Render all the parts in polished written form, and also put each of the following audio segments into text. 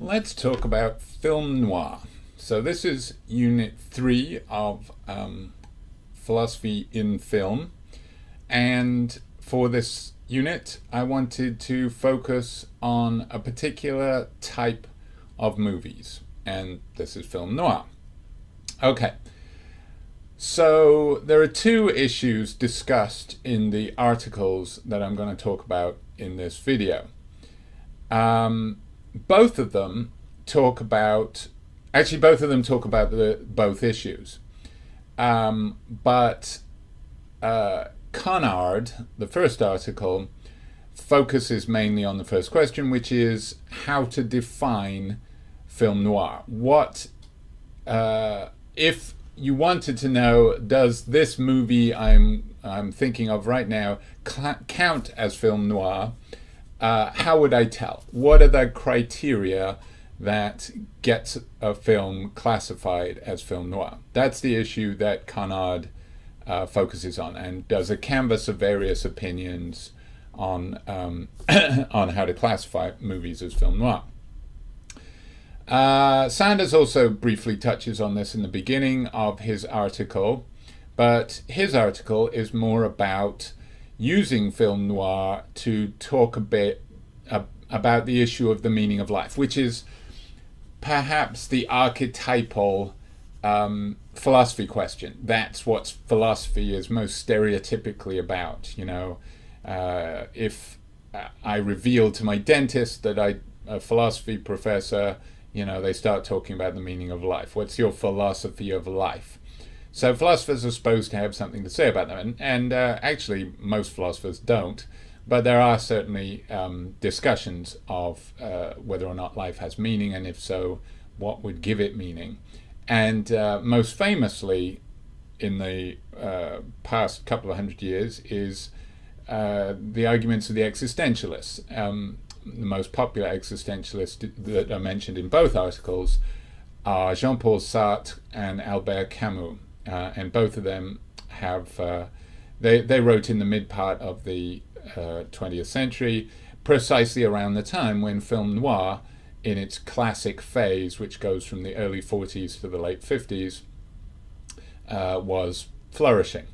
Let's talk about film noir. So this is Unit 3 of Philosophy in Film. And for this unit, I wanted to focus on a particular type of movies. And this is film noir. Okay. So there are two issues discussed in the articles that I'm going to talk about in this video. Both of them talk about both issues. But Conard, the first article, focuses mainly on the first question, which is how to define film noir. What, if you wanted to know, does this movie I'm thinking of right now count as film noir? How would I tell? What are the criteria that gets a film classified as film noir? That's the issue that Conard focuses on, and does a canvas of various opinions on on how to classify movies as film noir. Sanders also briefly touches on this in the beginning of his article, but his article is more about using film noir to talk a bit about the issue of the meaning of life, which is perhaps the archetypal philosophy question. That's what philosophy is most stereotypically about. You know, if I reveal to my dentist that I'm a philosophy professor, you know, they start talking about the meaning of life. What's your philosophy of life? So philosophers are supposed to have something to say about them, and actually most philosophers don't, but there are certainly discussions of whether or not life has meaning, and if so, what would give it meaning. And most famously in the past couple of hundred years is the arguments of the existentialists. The most popular existentialists that are mentioned in both articles are Jean-Paul Sartre and Albert Camus. And both of them have, they wrote in the mid part of the 20th century, precisely around the time when film noir, in its classic phase, which goes from the early 40s to the late 50s, was flourishing.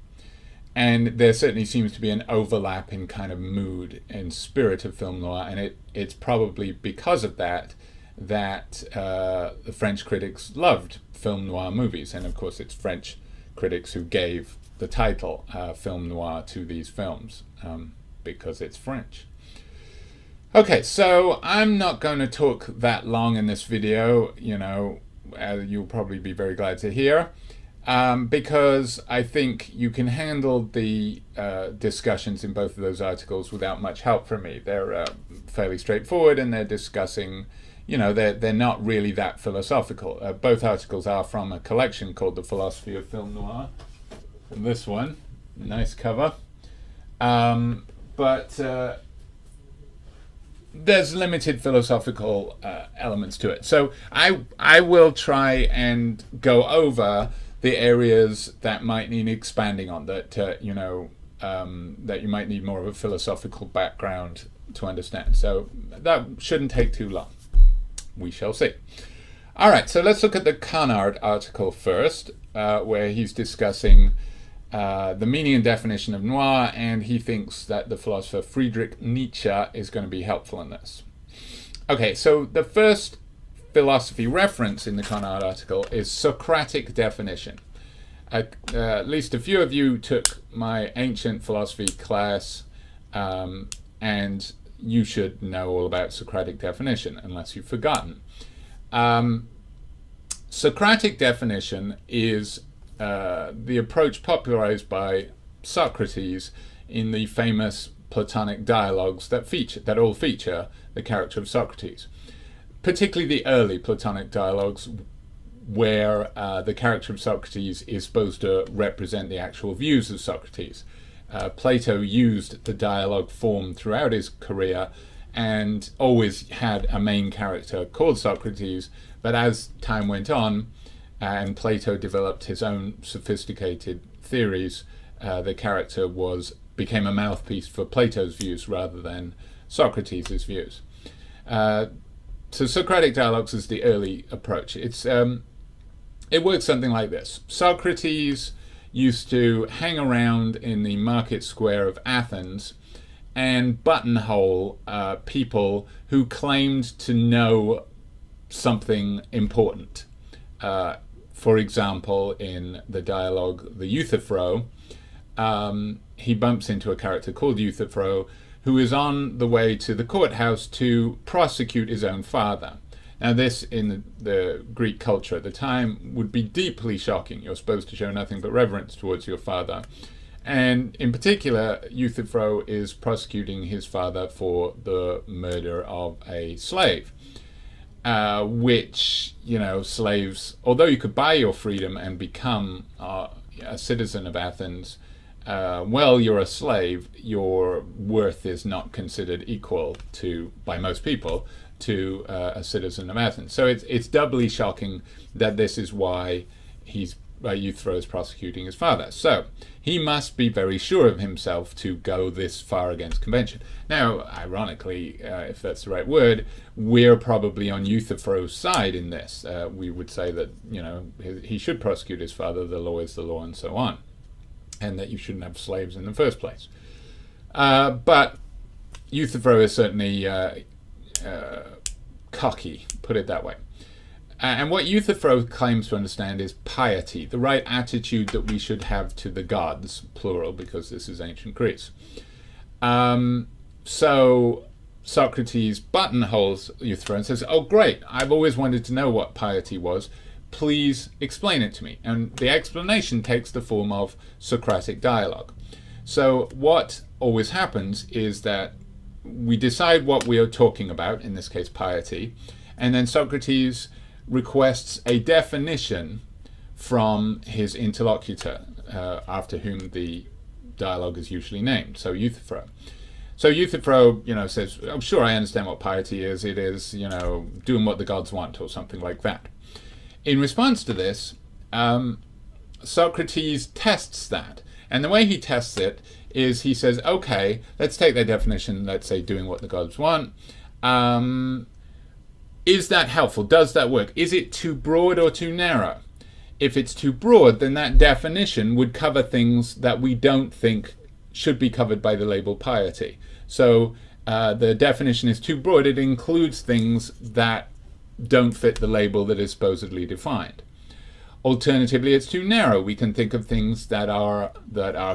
And there certainly seems to be an overlap in kind of mood and spirit of film noir, and it's probably because of that the French critics loved film noir movies, and of course it's French critics who gave the title film noir to these films, because it's French. Okay, so I'm not going to talk that long in this video, you know, you'll probably be very glad to hear, because I think you can handle the discussions in both of those articles without much help from me. They're fairly straightforward, and they're discussing, you know, they're not really that philosophical. Both articles are from a collection called The Philosophy of Film Noir. And this one, nice cover. But there's limited philosophical elements to it. So I will try and go over the areas that might need expanding on, that you know, that you might need more of a philosophical background to understand. So that shouldn't take too long. We shall see. All right, so let's look at the Canard article first, where he's discussing the meaning and definition of noir, and he thinks that the philosopher Friedrich Nietzsche is going to be helpful in this. Okay, so the first philosophy reference in the Conard article is Socratic Definition. At least a few of you took my ancient philosophy class, and you should know all about Socratic Definition, unless you've forgotten. Socratic Definition is the approach popularized by Socrates in the famous Platonic dialogues that all feature the character of Socrates. Particularly the early Platonic dialogues, where the character of Socrates is supposed to represent the actual views of Socrates. Plato used the dialogue form throughout his career and always had a main character called Socrates, but as time went on and Plato developed his own sophisticated theories, the character became a mouthpiece for Plato's views rather than Socrates' views. So Socratic dialogues is the early approach. It works something like this. Socrates used to hang around in the market square of Athens and buttonhole people who claimed to know something important. For example, in the dialogue The Euthyphro, he bumps into a character called Euthyphro who is on the way to the courthouse to prosecute his own father. Now this, in the Greek culture at the time, would be deeply shocking. You're supposed to show nothing but reverence towards your father. And in particular, Euthyphro is prosecuting his father for the murder of a slave. Which, slaves, although you could buy your freedom and become a citizen of Athens, while you're a slave, your worth is not considered equal to, by most people, to a citizen of Athens. So it's doubly shocking that this is why Euthyphro is prosecuting his father. So he must be very sure of himself to go this far against convention. Now, ironically, if that's the right word, we're probably on Euthyphro's side in this. We would say that he should prosecute his father, the law is the law, and so on, and that you shouldn't have slaves in the first place. But Euthyphro is certainly cocky, put it that way. And what Euthyphro claims to understand is piety, the right attitude that we should have to the gods, plural, because this is ancient Greece. So Socrates buttonholes Euthyphro and says, "Oh, great, I've always wanted to know what piety was. Please explain it to me." And the explanation takes the form of Socratic dialogue. So what always happens is that we decide what we are talking about, in this case piety, and then Socrates requests a definition from his interlocutor, after whom the dialogue is usually named, so Euthyphro. So Euthyphro, says, "Oh, sure, I understand what piety is. It is, doing what the gods want," or something like that. In response to this, Socrates tests that. And the way he tests it is he says, okay, let's take that definition, let's say doing what the gods want. Is that helpful? Does that work? Is it too broad or too narrow? If it's too broad, then that definition would cover things that we don't think should be covered by the label piety. So the definition is too broad. It includes things that don't fit the label that is supposedly defined. Alternatively, it's too narrow. We can think of things that are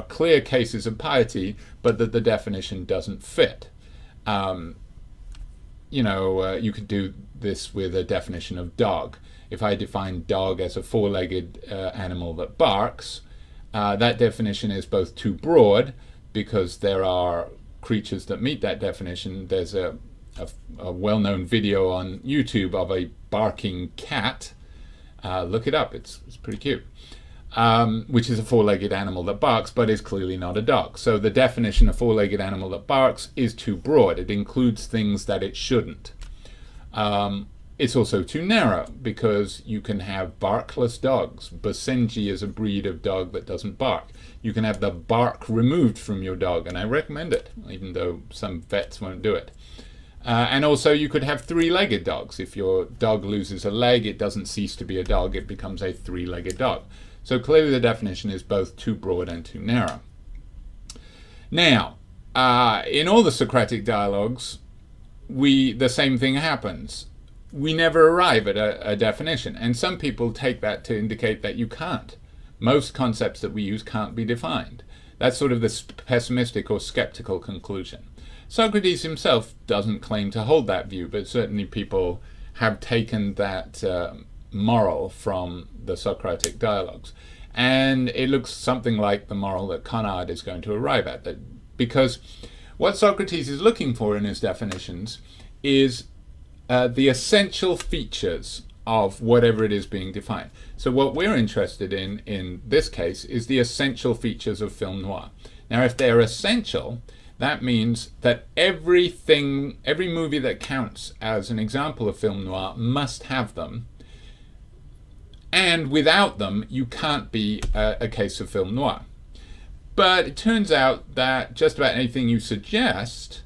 clear cases of piety, but that the definition doesn't fit. You could do this with a definition of dog. If I define dog as a four-legged animal that barks, that definition is both too broad, because there are creatures that meet that definition. There's a well-known video on YouTube of a barking cat. Look it up, it's pretty cute. Which is a four-legged animal that barks, but is clearly not a dog. So the definition of four-legged animal that barks is too broad. It includes things that it shouldn't. It's also too narrow, because you can have barkless dogs. Basenji is a breed of dog that doesn't bark. You can have the bark removed from your dog, and I recommend it, even though some vets won't do it. And also you could have three-legged dogs. If your dog loses a leg, it doesn't cease to be a dog, it becomes a three-legged dog. So clearly the definition is both too broad and too narrow. Now, in all the Socratic dialogues, the same thing happens. We never arrive at a definition, and some people take that to indicate that you can't. Most concepts that we use can't be defined. That's sort of the pessimistic or skeptical conclusion. Socrates himself doesn't claim to hold that view, but certainly people have taken that moral from the Socratic dialogues. And it looks something like the moral that Conard is going to arrive at. Because what Socrates is looking for in his definitions is the essential features of whatever it is being defined. So what we're interested in this case, is the essential features of film noir. Now, if they're essential, that means that every movie that counts as an example of film noir must have them. And without them, you can't be a case of film noir. But it turns out that just about anything you suggest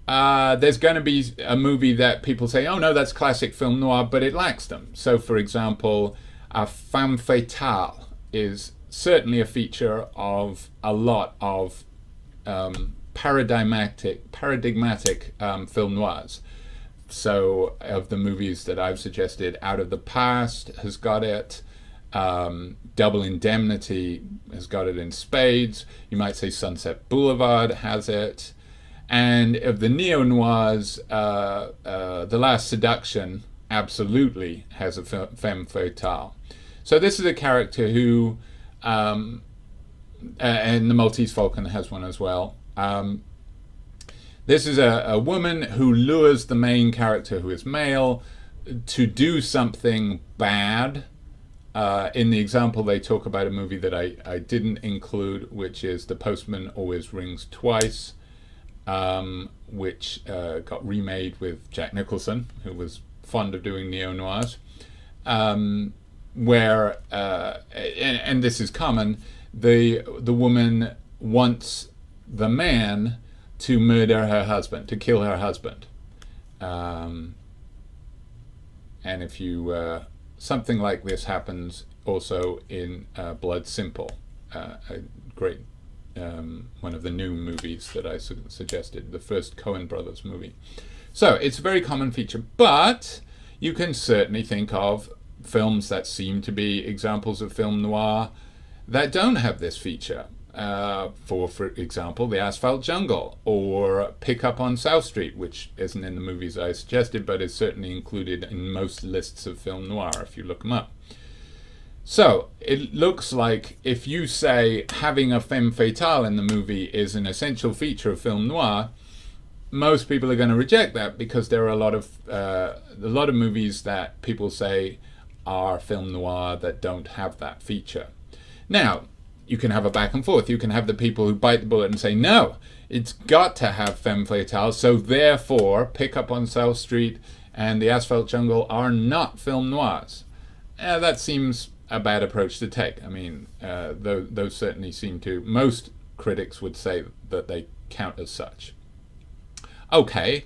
there's going to be a movie that people say, oh no, that's classic film noir, but it lacks them. So, for example, a femme fatale is certainly a feature of a lot of paradigmatic film noirs. So, of the movies that I've suggested, Out of the Past has got it. Double Indemnity has got it in spades. You might say Sunset Boulevard has it. And of the neo-noirs, The Last Seduction absolutely has a femme fatale. So this is a character who, and The Maltese Falcon has one as well. This is a woman who lures the main character, who is male, to do something bad. In the example, they talk about a movie that I didn't include, which is The Postman Always Rings Twice, which got remade with Jack Nicholson, who was fond of doing neo-noirs, where, and this is common, the woman wants the man to murder her husband, to kill her husband. And if you... something like this happens also in Blood Simple, a great one of the new movies that I suggested, the first Coen Brothers movie. So it's a very common feature, but you can certainly think of films that seem to be examples of film noir that don't have this feature. For example, The Asphalt Jungle, or Pickup on South Street, which isn't in the movies I suggested, but is certainly included in most lists of film noir if you look them up. So it looks like if you say having a femme fatale in the movie is an essential feature of film noir, most people are going to reject that, because there are a lot of movies that people say are film noir that don't have that feature. Now, you can have a back and forth. You can have the people who bite the bullet and say, no, it's got to have femme fatale, so therefore Pickup on South Street and The Asphalt Jungle are not film noirs. That seems a bad approach to take. I mean, those certainly seem to, most critics would say that they count as such. Okay,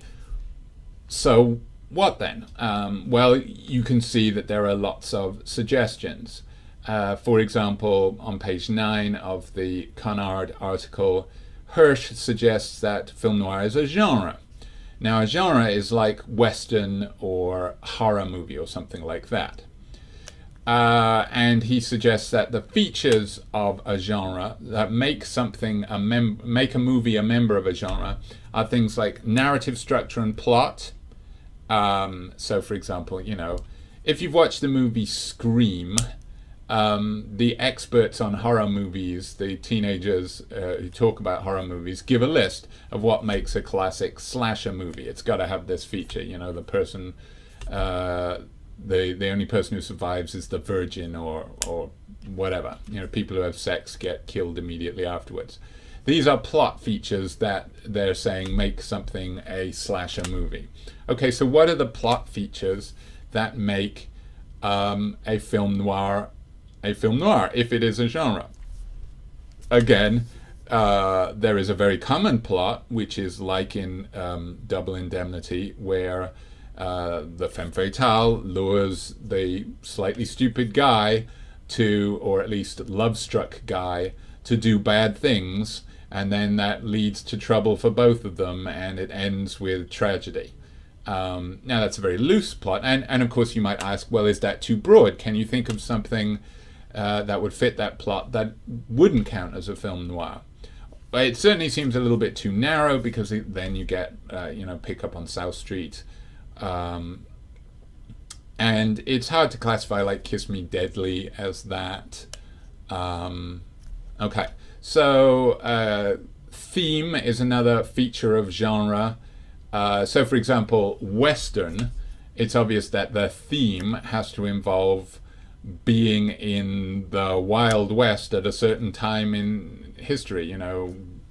so what then? Well, you can see that there are lots of suggestions. For example, on page 9 of the Conard article, Hirsch suggests that film noir is a genre. Now, a genre is like Western or horror movie or something like that. And he suggests that the features of a genre that make make a movie a member of a genre are things like narrative structure and plot. So, for example, if you've watched the movie Scream, the experts on horror movies, the teenagers who talk about horror movies, give a list of what makes a classic slasher movie. It's got to have this feature, the person, the only person who survives is the virgin, or whatever. People who have sex get killed immediately afterwards. These are plot features that they're saying make something a slasher movie. Okay, so what are the plot features that make a film noir if it is a genre? Again, there is a very common plot, which is like in Double Indemnity, where the femme fatale lures the slightly stupid guy or at least love-struck guy, to do bad things, and then that leads to trouble for both of them, and it ends with tragedy. Now, that's a very loose plot, and of course you might ask, well, is that too broad? Can you think of something that would fit that plot that wouldn't count as a film noir? But it certainly seems a little bit too narrow, because then you get, Pickup on South Street. And it's hard to classify like Kiss Me Deadly as that. Okay, so theme is another feature of genre. So, for example, Western, it's obvious that the theme has to involve being in the Wild West at a certain time in history,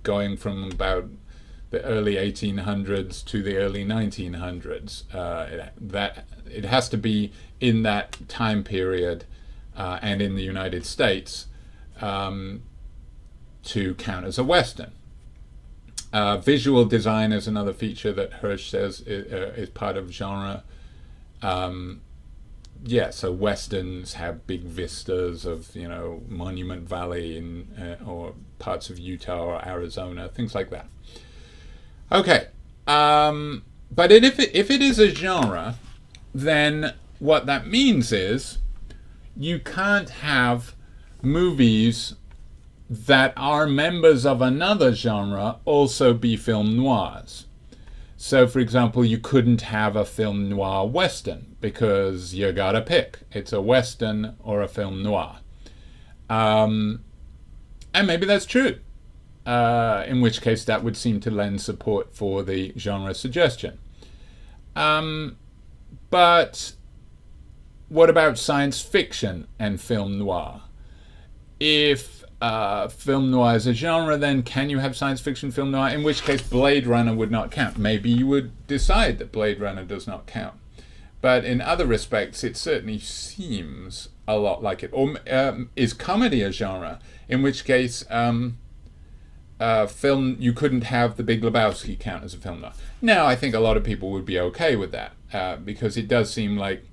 going from about the early 1800s to the early 1900s. That it has to be in that time period and in the United States to count as a Western. Visual design is another feature that Hirsch says is part of genre. So westerns have big vistas of Monument Valley or parts of Utah or Arizona, things like that. Okay, but if it is a genre, then what that means is you can't have movies that are members of another genre also be film noirs. So, for example, you couldn't have a film noir western because you gotta pick. It's a western or a film noir. And maybe that's true. In which case that would seem to lend support for the genre suggestion. But what about science fiction and film noir? If film noir is a genre, then can you have science fiction film noir? In which case Blade Runner would not count. Maybe you would decide that Blade Runner does not count. But in other respects, it certainly seems a lot like it. Or is comedy a genre? In which case, film, you couldn't have The Big Lebowski count as a film noir. Now, I think a lot of people would be okay with that because it does seem like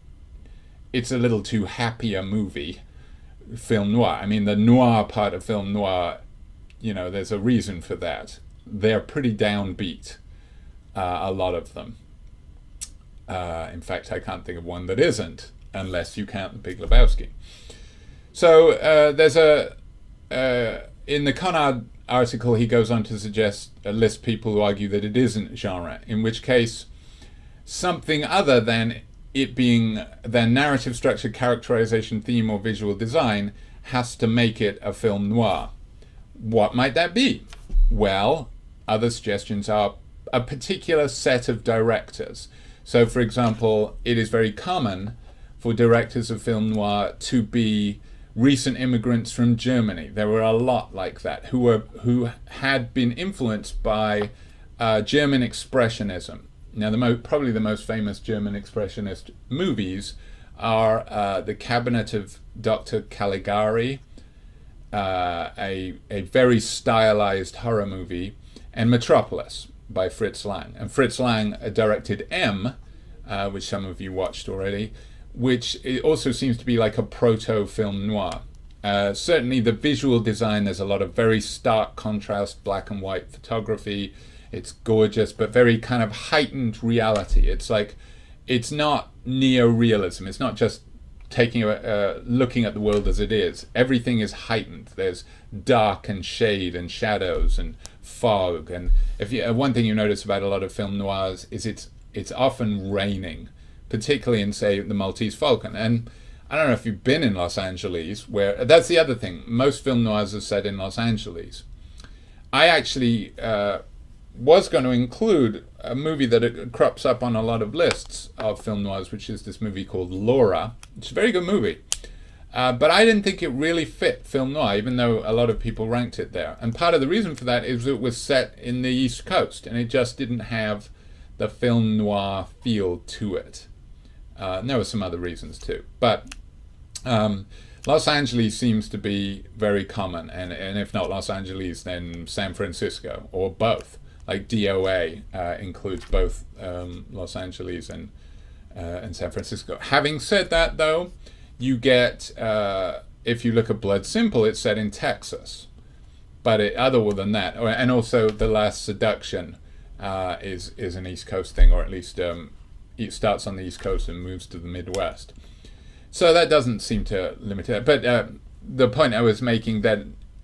it's a little too happy a movie. Film noir. I mean, the noir part of film noir, there's a reason for that. They're pretty downbeat, a lot of them. In fact, I can't think of one that isn't, unless you count The Big Lebowski. So there's in the Conard article, he goes on to suggest a list of people who argue that it isn't genre, in which case something other than it being their narrative structure, characterization, theme, or visual design has to make it a film noir. What might that be? Well, other suggestions are a particular set of directors. So, for example, it is very common for directors of film noir to be recent immigrants from Germany. There were a lot like that who had been influenced by German Expressionism. Now, probably the most famous German Expressionist movies are The Cabinet of Dr. Caligari, a very stylized horror movie, and Metropolis by Fritz Lang. And Fritz Lang directed M, which some of you watched already, which it also seems to be like a proto-film noir. Certainly the visual design, there's a lot of very stark contrast, black and white photography. It's gorgeous, but very kind of heightened reality. It's like, it's not neo-realism. It's not just taking looking at the world as it is. Everything is heightened. There's dark and shade and shadows and fog. And one thing you notice about a lot of film noirs is it's often raining, particularly in, say, The Maltese Falcon. And I don't know if you've been in Los Angeles, where that's the other thing. Most film noirs are set in Los Angeles. I actually was going to include a movie that crops up on a lot of lists of film noirs, which is this movie called Laura. It's a very good movie. But I didn't think it really fit film noir, even though a lot of people ranked it there. And part of the reason for that is it was set in the East Coast, and it just didn't have the film noir feel to it. And there were some other reasons too. But Los Angeles seems to be very common, and if not Los Angeles, then San Francisco, or both. Like DOA includes both Los Angeles and San Francisco. Having said that, though, you get, if you look at Blood Simple, it's set in Texas. But other than that, and also The Last Seduction is an East Coast thing, or at least it starts on the East Coast and moves to the Midwest. So that doesn't seem to limit it. But the point I was making, that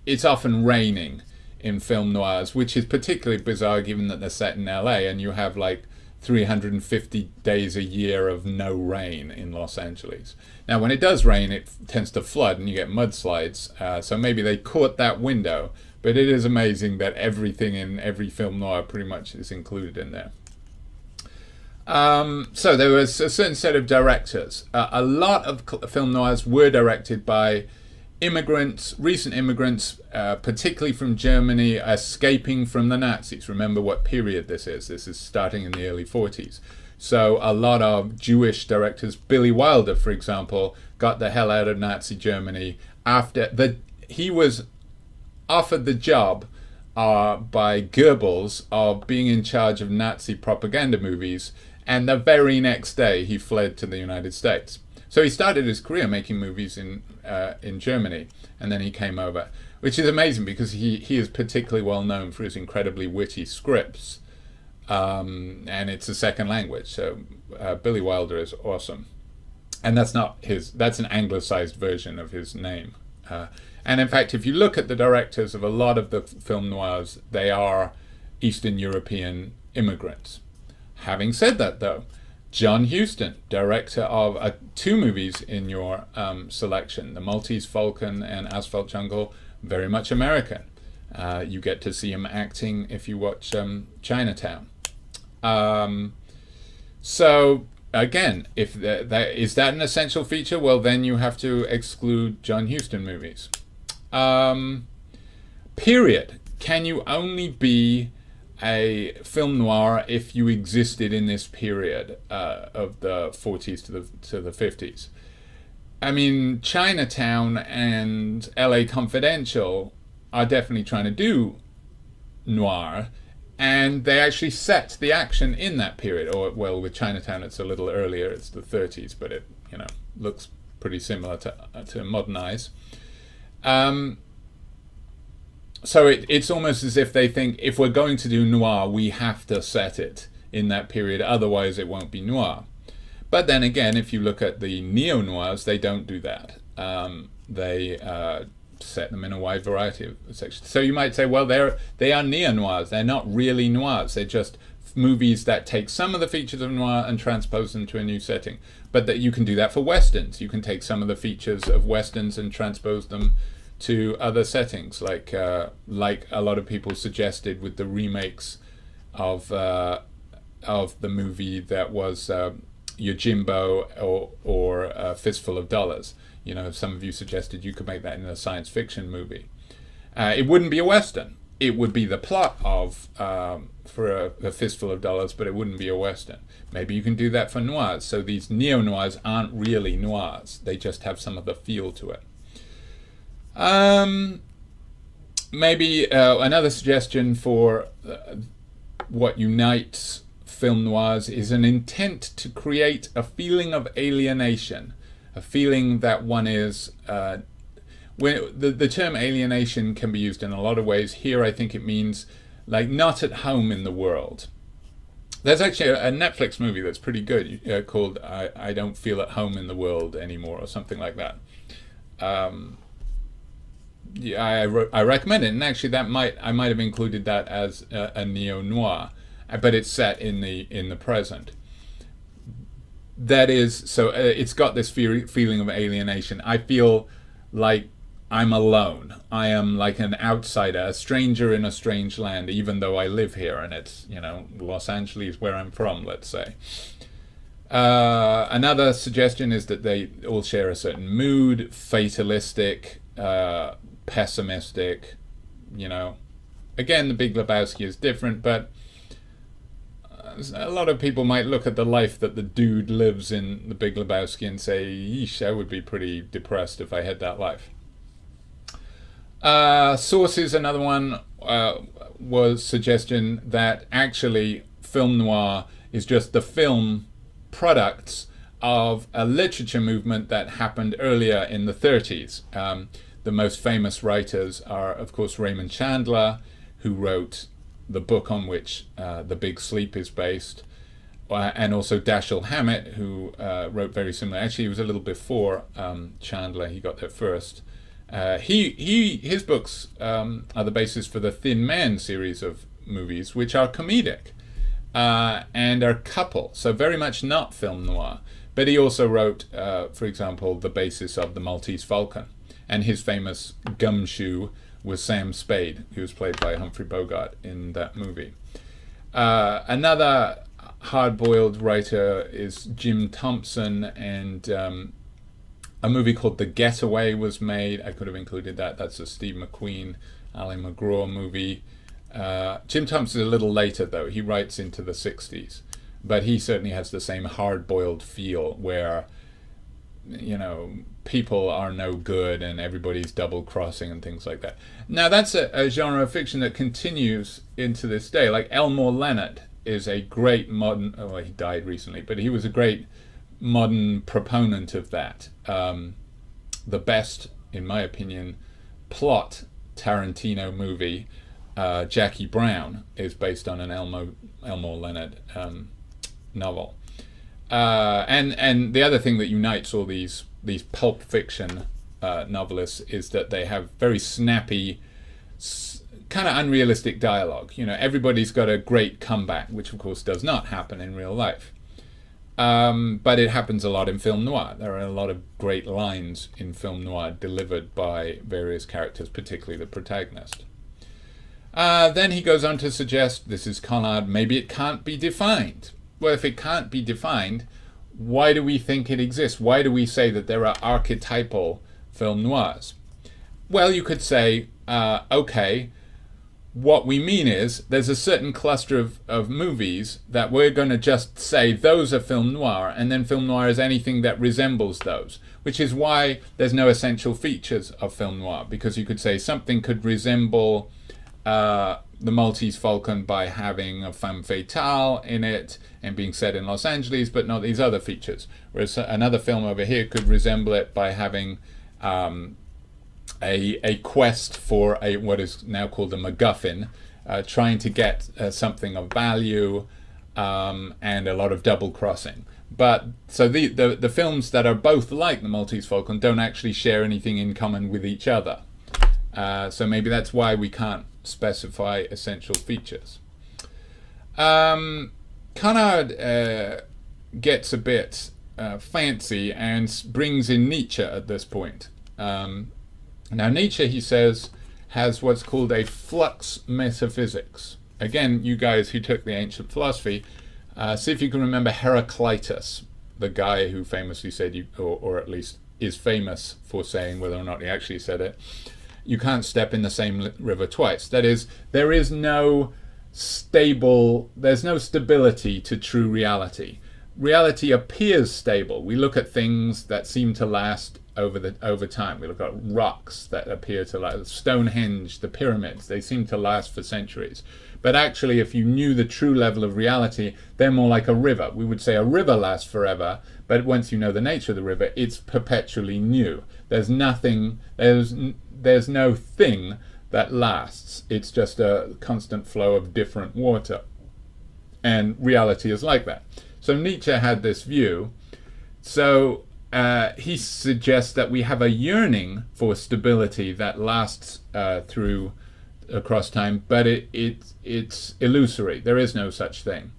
it's often raining in film noirs, which is particularly bizarre given that they're set in LA and you have like 350 days a year of no rain in Los Angeles. Now, when it does rain, it tends to flood and you get mudslides. So maybe they caught that window, but it is amazing that everything in every film noir pretty much is included in there. So there was a certain set of directors. A lot of film noirs were directed by immigrants, recent immigrants, particularly from Germany, escaping from the Nazis. Remember what period this is. This is starting in the early 40s. So a lot of Jewish directors, Billy Wilder, for example, got the hell out of Nazi Germany after he was offered the job by Goebbels of being in charge of Nazi propaganda movies, and the very next day he fled to the United States. So he started his career making movies in Germany, and then he came over, which is amazing because he is particularly well known for his incredibly witty scripts, and it's a second language. So Billy Wilder is awesome, and that's not his. That's an anglicized version of his name. And in fact, if you look at the directors of a lot of the film noirs, they are Eastern European immigrants. Having said that, though, John Huston, director of 2 movies in your selection, The Maltese Falcon and Asphalt Jungle, very much American. You get to see him acting if you watch Chinatown. So again, if is that an essential feature? Well, then you have to exclude John Huston movies. Period. Can you only be a film noir if you existed in this period of the 40s to the 50s? I mean, Chinatown and LA Confidential are definitely trying to do noir, and they actually set the action in that period. Or, well, with Chinatown it's a little earlier, it's the 30s, but it looks pretty similar to modern eyes. So it's almost as if they think, if we're going to do noir, we have to set it in that period, otherwise it won't be noir. But then again, if you look at the neo-noirs, they don't do that. They set them in a wide variety of sections. So you might say, well, they are neo-noirs. They're not really noirs. They're just movies that take some of the features of noir and transpose them to a new setting. But that you can do that for westerns. You can take some of the features of westerns and transpose them to other settings, like a lot of people suggested with the remakes of the movie that was Yojimbo or A Fistful of Dollars. Some of you suggested you could make that in a science fiction movie. It wouldn't be a western. It would be the plot of for a Fistful of Dollars, but it wouldn't be a western. Maybe you can do that for noirs. So these neo-noirs aren't really noirs. They just have some of the feel to it. Maybe another suggestion for what unites film noirs is an intent to create a feeling of alienation, a feeling that one is when the term alienation can be used in a lot of ways. Here I think it means like not at home in the world. There's actually a Netflix movie that's pretty good called I Don't Feel at Home in the World Anymore, or something like that. Yeah, I recommend it, and actually I might have included that as a neo-noir, but it's set in the present. That is, so it's got this feeling of alienation. I feel like I'm alone. I am like an outsider, a stranger in a strange land, even though I live here, and it's Los Angeles, where I'm from, let's say. Another suggestion is that they all share a certain mood, fatalistic, pessimistic. Again, The Big Lebowski is different, but a lot of people might look at the life that the dude lives in The Big Lebowski and say, yeesh, I would be pretty depressed if I had that life. Sources, another one, was suggestion that actually film noir is just the film products of a literature movement that happened earlier in the 30s. The most famous writers are, of course, Raymond Chandler, who wrote the book on which The Big Sleep is based, and also Dashiell Hammett, who wrote very similar. Actually, he was a little before Chandler. He got there first. His books are the basis for the Thin Man series of movies, which are comedic and are couple, so very much not film noir. But he also wrote, for example, the basis of The Maltese Falcon. And his famous gumshoe was Sam Spade, who was played by Humphrey Bogart in that movie. Another hard-boiled writer is Jim Thompson, and a movie called The Getaway was made. I could have included that. That's a Steve McQueen, Ali McGraw movie. Jim Thompson is a little later, though. He writes into the 60s. But he certainly has the same hard-boiled feel, where people are no good and everybody's double crossing and things like that. Now that's a genre of fiction that continues into this day. Like Elmore Leonard is a great modern, he died recently, but he was a great modern proponent of that. The best, in my opinion, plot Tarantino movie, Jackie Brown, is based on an Elmore Leonard novel. And the other thing that unites all these Pulp Fiction novelists is that they have very snappy, kind of unrealistic dialogue. Everybody's got a great comeback, which of course does not happen in real life. But it happens a lot in film noir. There are a lot of great lines in film noir delivered by various characters, particularly the protagonist. Then he goes on to suggest, this is Conard, maybe it can't be defined. Well, if it can't be defined, why do we think it exists? Why do we say that there are archetypal film noirs? Well, you could say, okay, what we mean is there's a certain cluster of movies that we're going to just say those are film noir, and then film noir is anything that resembles those, which is why there's no essential features of film noir, because you could say something could resemble the Maltese Falcon by having a femme fatale in it and being set in Los Angeles, but not these other features. Whereas another film over here could resemble it by having a quest for what is now called a MacGuffin, trying to get something of value, and a lot of double crossing. But so the films that are both like the Maltese Falcon don't actually share anything in common with each other. So maybe that's why we can't specify essential features. Conard gets a bit fancy and brings in Nietzsche at this point. Now Nietzsche, he says, has what's called a flux metaphysics. Again, you guys who took the ancient philosophy, see if you can remember Heraclitus, the guy who famously said, or at least is famous for saying, whether or not he actually said it, you can't step in the same river twice. That is, there's no stability to true reality. Reality appears stable. We look at things that seem to last over time. We look at rocks that appear to last. Stonehenge, the pyramids, they seem to last for centuries. But actually, if you knew the true level of reality, they're more like a river. We would say a river lasts forever, but once you know the nature of the river, it's perpetually new. There's no thing that lasts. It's just a constant flow of different water. And reality is like that. So Nietzsche had this view. So he suggests that we have a yearning for stability that lasts across time, but it's illusory. There is no such thing.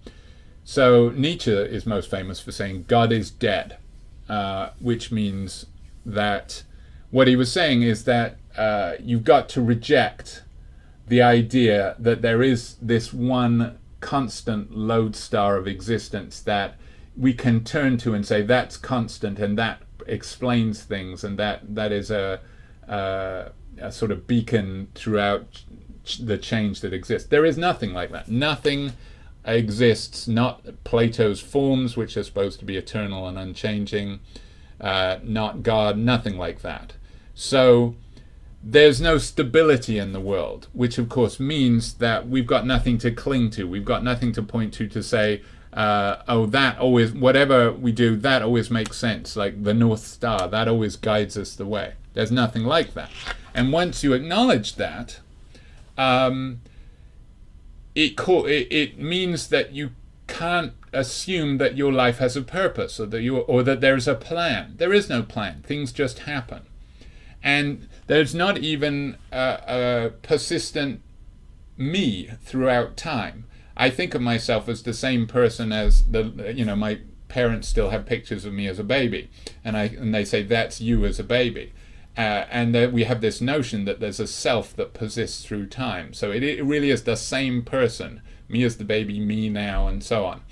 So Nietzsche is most famous for saying God is dead, which means that what he was saying is that you've got to reject the idea that there is this one constant lodestar of existence that we can turn to and say that's constant and that explains things, and that is a sort of beacon throughout the change that exists. There is nothing like that. Nothing exists, not Plato's forms, which are supposed to be eternal and unchanging, not God, nothing like that. So there's no stability in the world, which of course means that we've got nothing to cling to. We've got nothing to point to say, that always, whatever we do, that always makes sense, like the North Star, that always guides us the way. There's nothing like that. And once you acknowledge that, it means that you can't assume that your life has a purpose, or that there's a plan. There is no plan. Things just happen. And there's not even a persistent me throughout time. I think of myself as the same person as my parents still have pictures of me as a baby, and they say that's you as a baby, and that we have this notion that there's a self that persists through time. So it really is the same person, me as the baby, me now, and so on.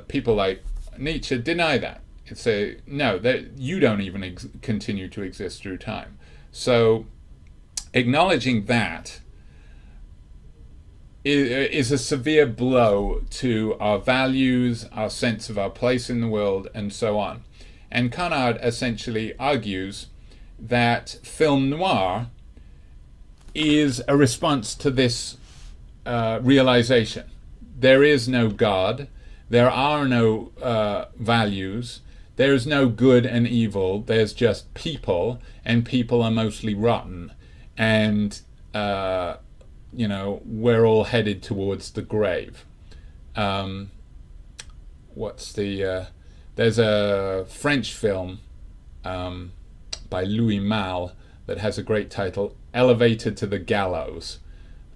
People like Nietzsche deny that. Say no, that you don't even continue to exist through time. So acknowledging that is a severe blow to our values, our sense of our place in the world, and so on. And Conard essentially argues that film noir is a response to this realization. There is no God, there are no values, there's no good and evil, there's just people, and people are mostly rotten. And, we're all headed towards the grave. There's a French film by Louis Malle that has a great title, Elevated to the Gallows.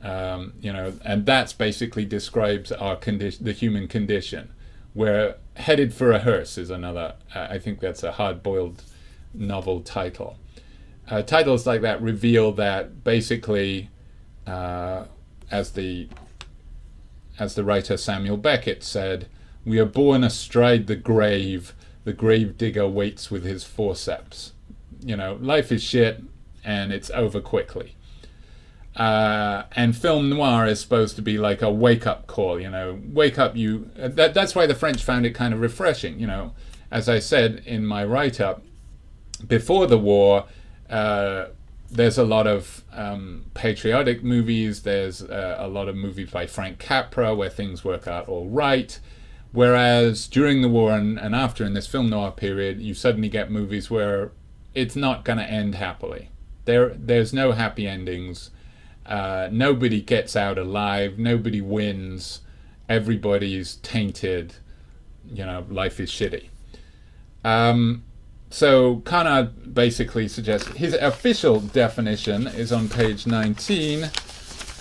And that's basically describes our condition, the human condition. We're headed for a hearse is another, I think that's a hard-boiled novel title. Titles like that reveal that basically, as the writer Samuel Beckett said, we are born astride the grave digger waits with his forceps. Life is shit, and it's over quickly. And film noir is supposed to be like a wake-up call, wake up you. That's why the French found it kind of refreshing, As I said in my write-up, before the war, there's a lot of patriotic movies, there's a lot of movies by Frank Capra where things work out all right, whereas during the war and after, in this film noir period, you suddenly get movies where it's not going to end happily. There's no happy endings. Nobody gets out alive. Nobody wins. Everybody's tainted. Life is shitty. So Canard basically suggests his official definition is on page 19,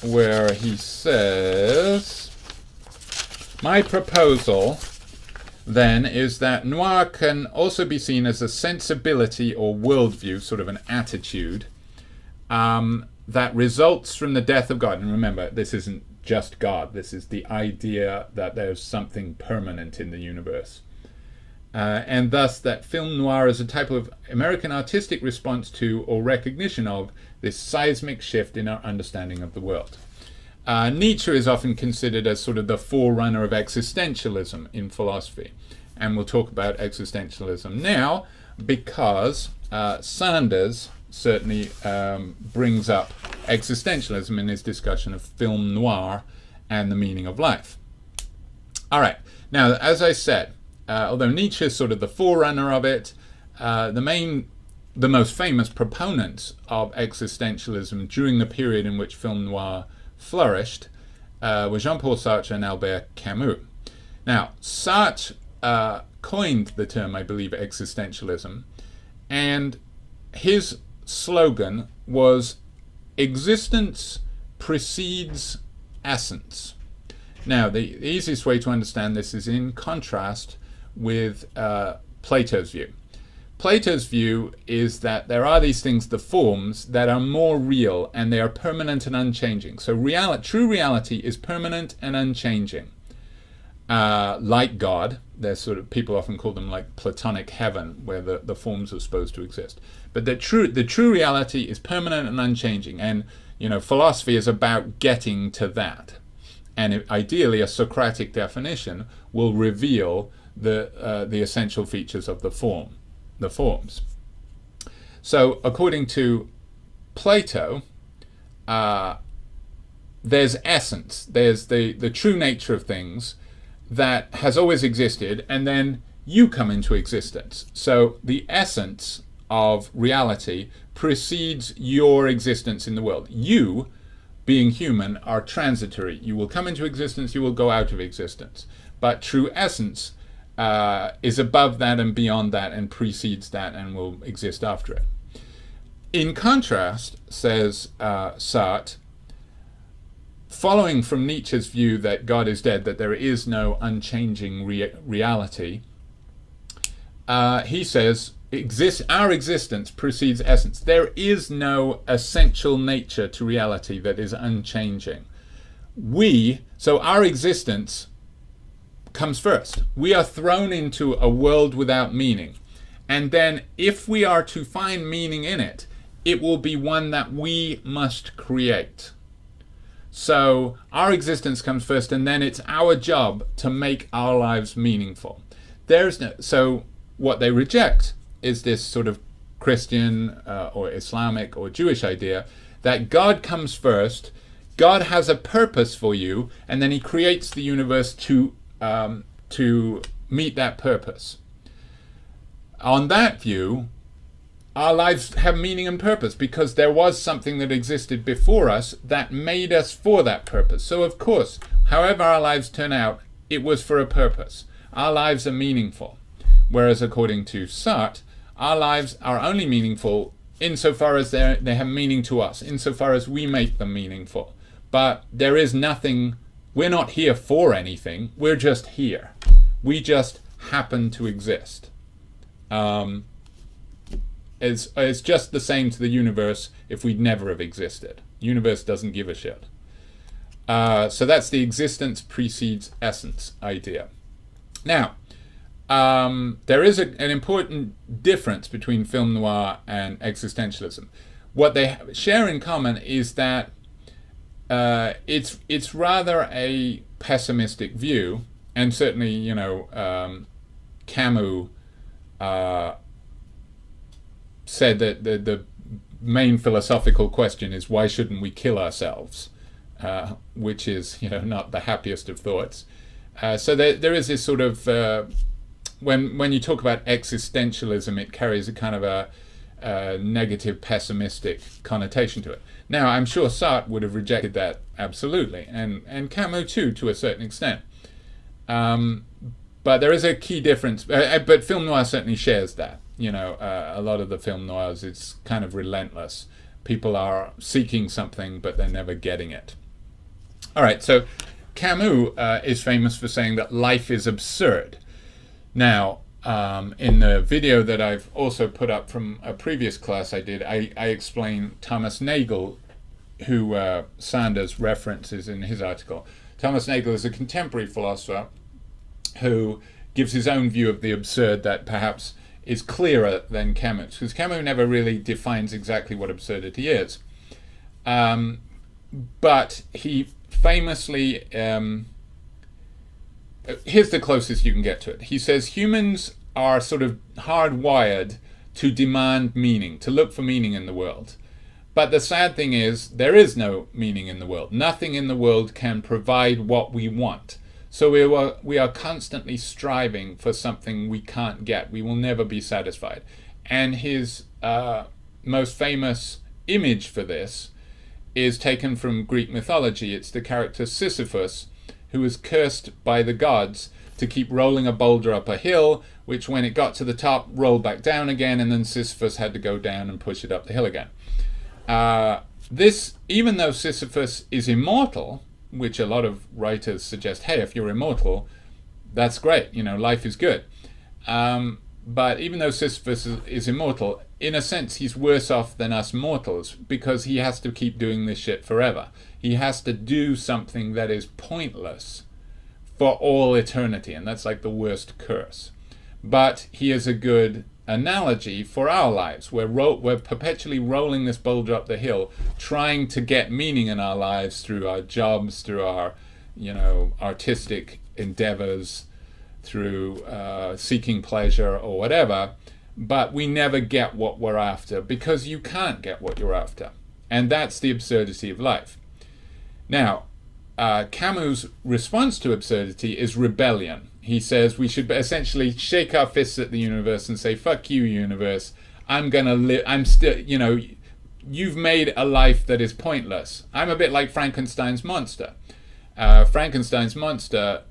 where he says, my proposal then is that noir can also be seen as a sensibility or worldview, sort of an attitude, that results from the death of God. And remember, this isn't just God. This is the idea that there's something permanent in the universe. And thus that film noir is a type of American artistic response to or recognition of this seismic shift in our understanding of the world. Nietzsche is often considered as sort of the forerunner of existentialism in philosophy. And we'll talk about existentialism now because Sanders certainly brings up existentialism in his discussion of film noir and the meaning of life. All right. Now, as I said, although Nietzsche is sort of the forerunner of it, the most famous proponents of existentialism during the period in which film noir flourished were Jean-Paul Sartre and Albert Camus. Now, Sartre coined the term, I believe, existentialism, and his slogan was existence precedes essence. Now, the easiest way to understand this is in contrast with Plato's view. Plato's view is that there are these things, the forms, that are more real and they are permanent and unchanging. So true reality is permanent and unchanging. Like God, there's sort of, people often call them like Platonic heaven, where the forms are supposed to exist. But the true reality is permanent and unchanging, and philosophy is about getting to that. And ideally, a Socratic definition will reveal the essential features of the forms. So, according to Plato, there's essence, there's the true nature of things that has always existed, and then you come into existence. So the essence of reality precedes your existence in the world. You, being human, are transitory. You will come into existence, you will go out of existence. But true essence is above that and beyond that and precedes that and will exist after it. In contrast, says Sartre, following from Nietzsche's view that God is dead, that there is no unchanging reality, he says, our existence precedes essence. There is no essential nature to reality that is unchanging. So our existence comes first. We are thrown into a world without meaning. And then if we are to find meaning in it, it will be one that we must create. So our existence comes first, and then it's our job to make our lives meaningful. So what they reject is this sort of Christian or Islamic or Jewish idea that God comes first, God has a purpose for you, and then he creates the universe to meet that purpose. On that view, our lives have meaning and purpose because there was something that existed before us that made us for that purpose. So of course, however our lives turn out, it was for a purpose. Our lives are meaningful. Whereas according to Sartre, our lives are only meaningful insofar as they have meaning to us, insofar as we make them meaningful. But there is nothing, we're not here for anything, we're just here. We just happen to exist. It's just the same to the universe if we'd never have existed. Universe doesn't give a shit. So that's the existence precedes essence idea. Now, there is an important difference between film noir and existentialism. What they share in common is that it's rather a pessimistic view, and certainly, Camus said that the main philosophical question is why shouldn't we kill ourselves, which is not the happiest of thoughts. So there is this sort of when you talk about existentialism, it carries a kind of a negative, pessimistic connotation to it. Now, I'm sure Sartre would have rejected that absolutely, and Camus too, to a certain extent. But there is a key difference. But film noir certainly shares that. A lot of the film noirs, it's kind of relentless. People are seeking something, but they're never getting it. All right, so Camus is famous for saying that life is absurd. Now, in the video that I've also put up from a previous class I did, I explain Camus Nagel, who Sanders references in his article. Camus Nagel is a contemporary philosopher who gives his own view of the absurd that perhaps is clearer than Camus, because Camus never really defines exactly what absurdity is. But he famously, here's the closest you can get to it. He says humans are sort of hardwired to demand meaning, to look for meaning in the world. But the sad thing is, there is no meaning in the world. Nothing in the world can provide what we want. So we are constantly striving for something we can't get. We will never be satisfied. And his most famous image for this is taken from Greek mythology. It's the character Sisyphus, who was cursed by the gods to keep rolling a boulder up a hill, which when it got to the top, rolled back down again, and then Sisyphus had to go down and push it up the hill again. Even though Sisyphus is immortal, which a lot of writers suggest, hey, if you're immortal, that's great, life is good. But even though Sisyphus is immortal, in a sense, he's worse off than us mortals because he has to keep doing this shit forever. He has to do something that is pointless for all eternity, and that's like the worst curse. But he is a good analogy for our lives. We're perpetually rolling this boulder up the hill, trying to get meaning in our lives through our jobs, through our, artistic endeavors, through seeking pleasure or whatever, but we never get what we're after because you can't get what you're after. And that's the absurdity of life. Now, Camus' response to absurdity is rebellion. He says we should essentially shake our fists at the universe and say, fuck you, universe. I'm going to live. I'm still, you've made a life that is pointless. I'm a bit like Frankenstein's monster. Frankenstein's monster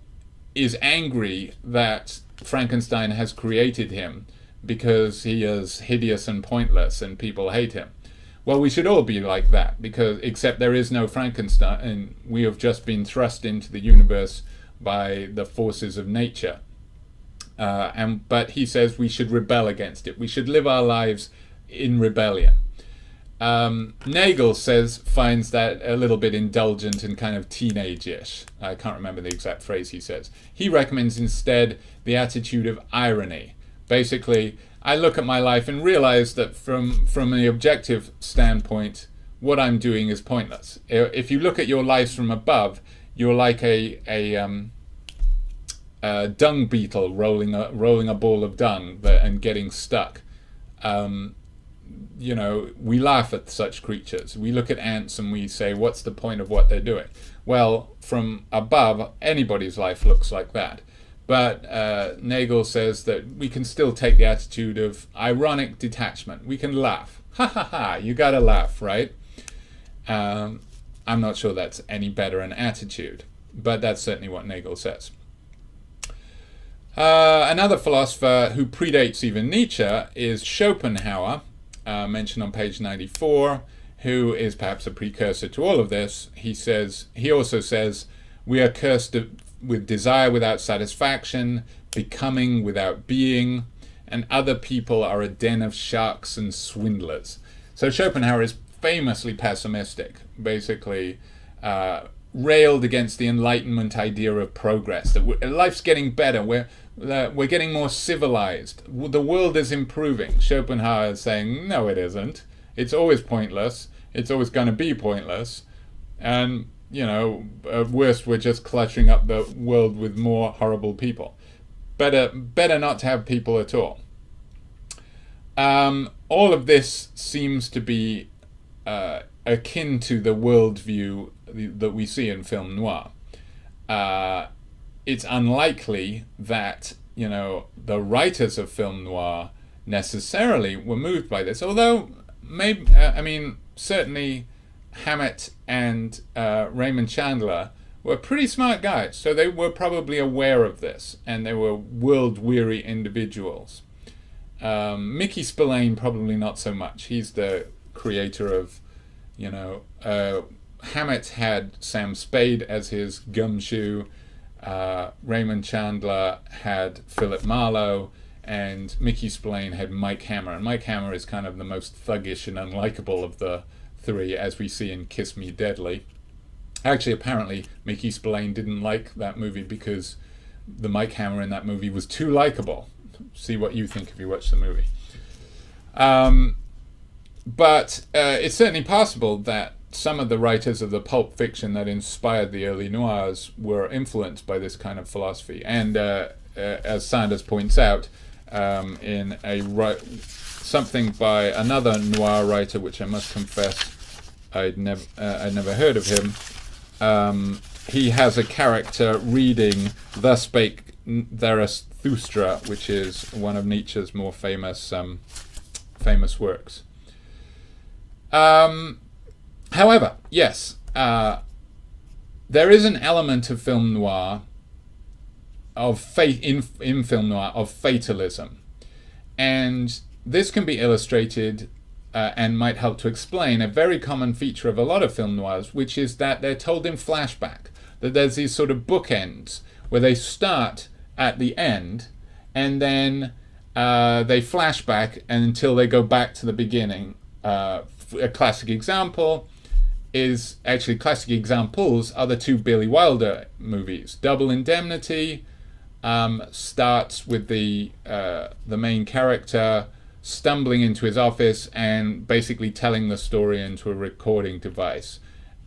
is angry that Frankenstein has created him because he is hideous and pointless and people hate him. Well, we should all be like that, except there is no Frankenstein, and we have just been thrust into the universe by the forces of nature. But he says we should rebel against it. We should live our lives in rebellion. Nagel finds that a little bit indulgent and kind of teenage-ish. I can't remember the exact phrase he says. He recommends instead the attitude of irony. Basically, I look at my life and realize that from the objective standpoint, what I'm doing is pointless. If you look at your lives from above, you're like a dung beetle rolling a ball of dung and getting stuck. We laugh at such creatures. We look at ants and we say, what's the point of what they're doing? Well, from above, anybody's life looks like that. But Nagel says that we can still take the attitude of ironic detachment. We can laugh. Ha ha ha, you gotta laugh, right? I'm not sure that's any better an attitude, but that's certainly what Nagel says. Another philosopher who predates even Nietzsche is Schopenhauer, mentioned on page 94, who is perhaps a precursor to all of this. He also says, we are cursed with desire without satisfaction, becoming without being, and other people are a den of sharks and swindlers. So Schopenhauer is famously pessimistic, basically railed against the Enlightenment idea of progress, that life's getting better, we're getting more civilized, the world is improving. Schopenhauer is saying, no, it isn't. It's always pointless. It's always going to be pointless. And, at worst, we're just cluttering up the world with more horrible people. Better not to have people at all. All of this seems to be akin to the worldview that we see in film noir. It's unlikely that, the writers of film noir necessarily were moved by this, although certainly Hammett and Raymond Chandler were pretty smart guys, so they were probably aware of this, and they were world-weary individuals. Mickey Spillane probably not so much. He's the creator of, Hammett had Sam Spade as his gumshoe, Raymond Chandler had Philip Marlowe, and Mickey Spillane had Mike Hammer. And Mike Hammer is kind of the most thuggish and unlikable of the three, as we see in Kiss Me Deadly. Actually, apparently, Mickey Spillane didn't like that movie because the Mike Hammer in that movie was too likable. See what you think if you watch the movie. But it's certainly possible that some of the writers of the Pulp Fiction that inspired the early noirs were influenced by this kind of philosophy. And as Sanders points out, in something by another noir writer, which I must confess I'd never heard of him, he has a character reading Thus Spake Zarathustra, which is one of Nietzsche's more famous works. However, yes, there is an element of film noir, of fate in film noir, of fatalism, and this can be illustrated and might help to explain a very common feature of a lot of film noirs, which is that they're told in flashback. That there's these sort of bookends where they start at the end, and then they flash back until they go back to the beginning. A classic example is classic examples are the two Billy Wilder movies. Double Indemnity starts with the main character stumbling into his office and basically telling the story into a recording device.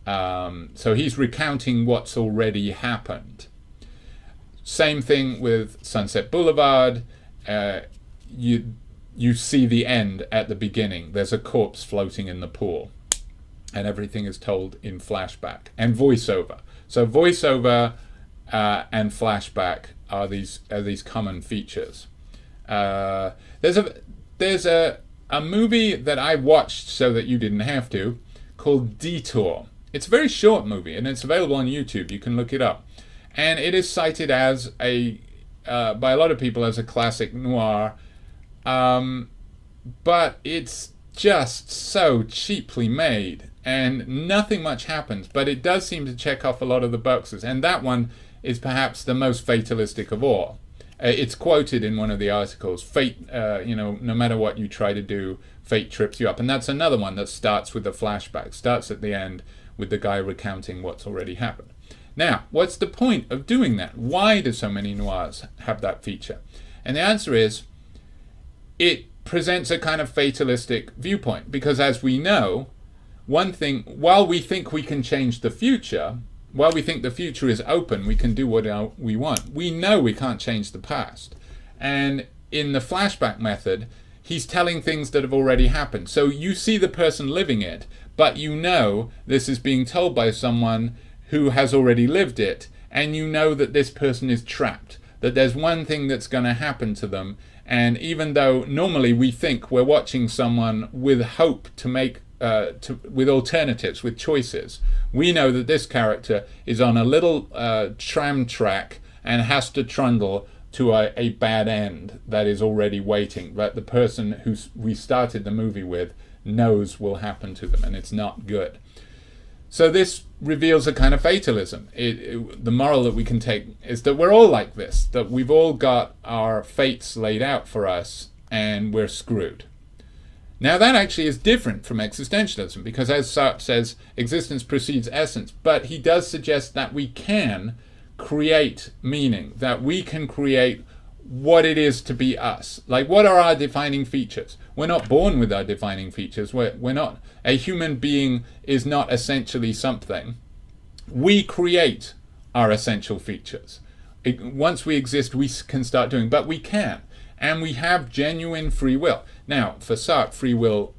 So he's recounting what's already happened. Same thing with Sunset Boulevard. You see the end at the beginning. There's a corpse floating in the pool, and everything is told in flashback and voiceover. So voiceover and flashback are these common features. There's a movie that I watched so that you didn't have to, called Detour. It's a very short movie, and it's available on YouTube. You can look it up, and it is cited as by a lot of people as a classic noir. But it's just so cheaply made, and nothing much happens, but it does seem to check off a lot of the boxes, and that one is perhaps the most fatalistic of all. It's quoted in one of the articles, fate, no matter what you try to do, fate trips you up. And that's another one that starts with a flashback, starts at the end with the guy recounting what's already happened. Now, what's the point of doing that? Why do so many noirs have that feature? And the answer is, it presents a kind of fatalistic viewpoint, because as we know, one thing, while we think we can change the future, while we think the future is open, we can do what we want. We know we can't change the past. And in the flashback method, he's telling things that have already happened. So you see the person living it, but you know this is being told by someone who has already lived it, and you know that this person is trapped, that there's one thing that's going to happen to them. And even though normally we think we're watching someone with hope to make, with alternatives, with choices, we know that this character is on a little tram track and has to trundle to a bad end that is already waiting, that the person who we started the movie with knows will happen to them, and it's not good. So this reveals a kind of fatalism. The moral that we can take is that we're all like this, that we've all got our fates laid out for us and we're screwed. Now that actually is different from existentialism, because as Sartre says, existence precedes essence, but he does suggest that we can create meaning, that we can create what it is to be us. Like, what are our defining features? We're not born with our defining features. We're not, a human being is not essentially something. We create our essential features. Once we exist, we can start doing, but we can. And we have genuine free will. Now, for Sartre, free will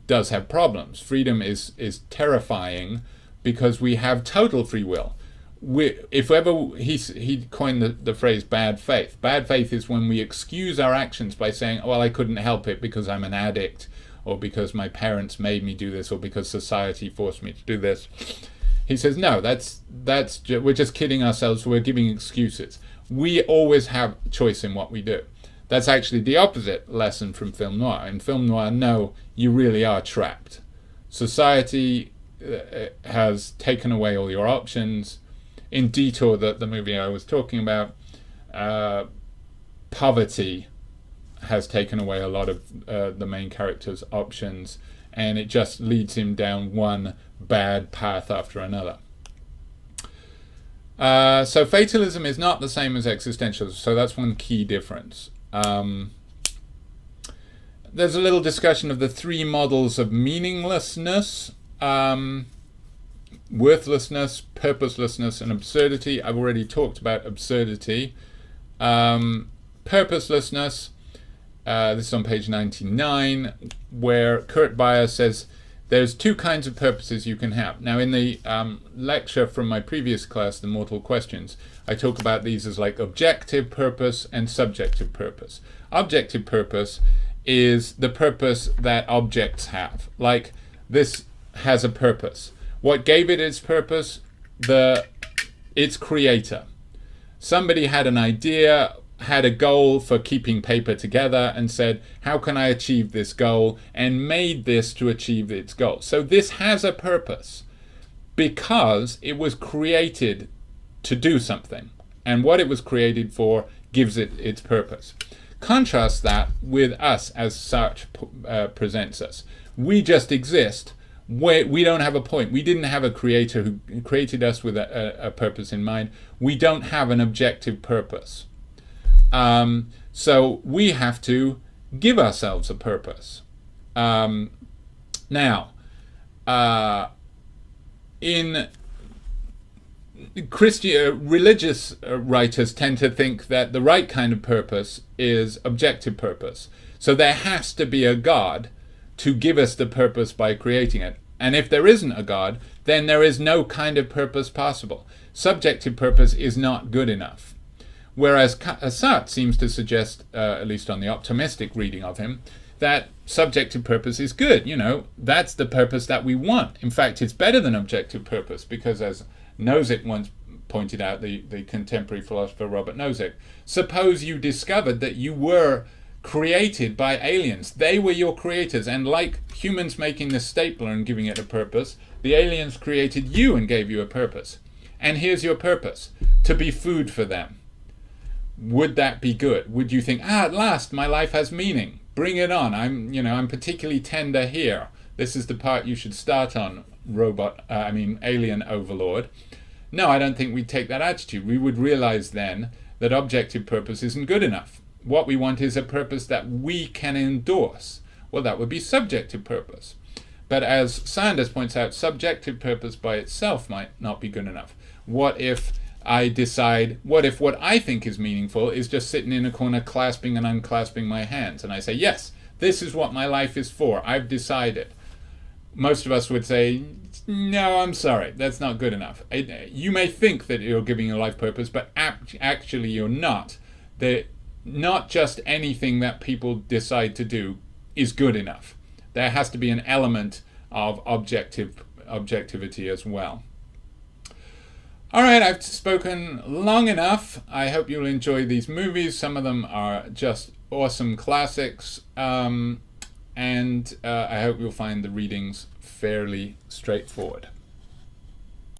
does have problems. Freedom is terrifying because we have total free will. If ever he coined the phrase bad faith. Bad faith is when we excuse our actions by saying, well, I couldn't help it because I'm an addict, or because my parents made me do this, or because society forced me to do this. He says, no, we're just kidding ourselves. We're giving excuses. We always have choice in what we do. That's actually the opposite lesson from film noir. In film noir, no, you really are trapped. Society has taken away all your options. In Detour, the movie I was talking about, poverty has taken away a lot of the main character's options, and it just leads him down one bad path after another. So fatalism is not the same as existentialism, so that's one key difference. There's a little discussion of the three models of meaninglessness. Worthlessness, purposelessness, and absurdity. I've already talked about absurdity. Purposelessness, this is on page 99, where Kurt Beyer says there's two kinds of purposes you can have. Now, in the lecture from my previous class, The Mortal Questions, I talk about these as like objective purpose and subjective purpose. Objective purpose is the purpose that objects have. Like, this has a purpose. What gave it its purpose? Its creator. Somebody had an idea, had a goal for keeping paper together, and said, how can I achieve this goal? And made this to achieve its goal. So this has a purpose because it was created to do something. And what it was created for gives it its purpose. Contrast that with us as Sartre presents us. We just exist. We don't have a point. We didn't have a creator who created us with a purpose in mind. We don't have an objective purpose. So we have to give ourselves a purpose. Now, in Christian religious writers tend to think that the right kind of purpose is objective purpose. So there has to be a God to give us the purpose by creating it. And if there isn't a God, then there is no kind of purpose possible. Subjective purpose is not good enough. Whereas Sartre seems to suggest, at least on the optimistic reading of him, that subjective purpose is good. You know, that's the purpose that we want. In fact, it's better than objective purpose because, as Nozick once pointed out, the contemporary philosopher Robert Nozick, suppose you discovered that you were created by aliens. They were your creators, and like humans making the stapler and giving it a purpose, the aliens created you and gave you a purpose. And here's your purpose: to be food for them. Would that be good? Would you think, at last my life has meaning, bring it on, I'm particularly tender here, this is the part you should start on, alien overlord? No, I don't think we'd take that attitude. We would realize then that objective purpose isn't good enough. What we want is a purpose that we can endorse. Well, that would be subjective purpose. But as Sanders points out, subjective purpose by itself might not be good enough. What if I decide, what if what I think is meaningful is just sitting in a corner clasping and unclasping my hands, and I say, yes, this is what my life is for, I've decided. Most of us would say, no, I'm sorry, that's not good enough. You may think that you're giving your life purpose, but actually you're not. Not just anything that people decide to do is good enough. There has to be an element of objectivity as well. All right, I've spoken long enough. I hope you'll enjoy these movies. Some of them are just awesome classics. And I hope you'll find the readings fairly straightforward.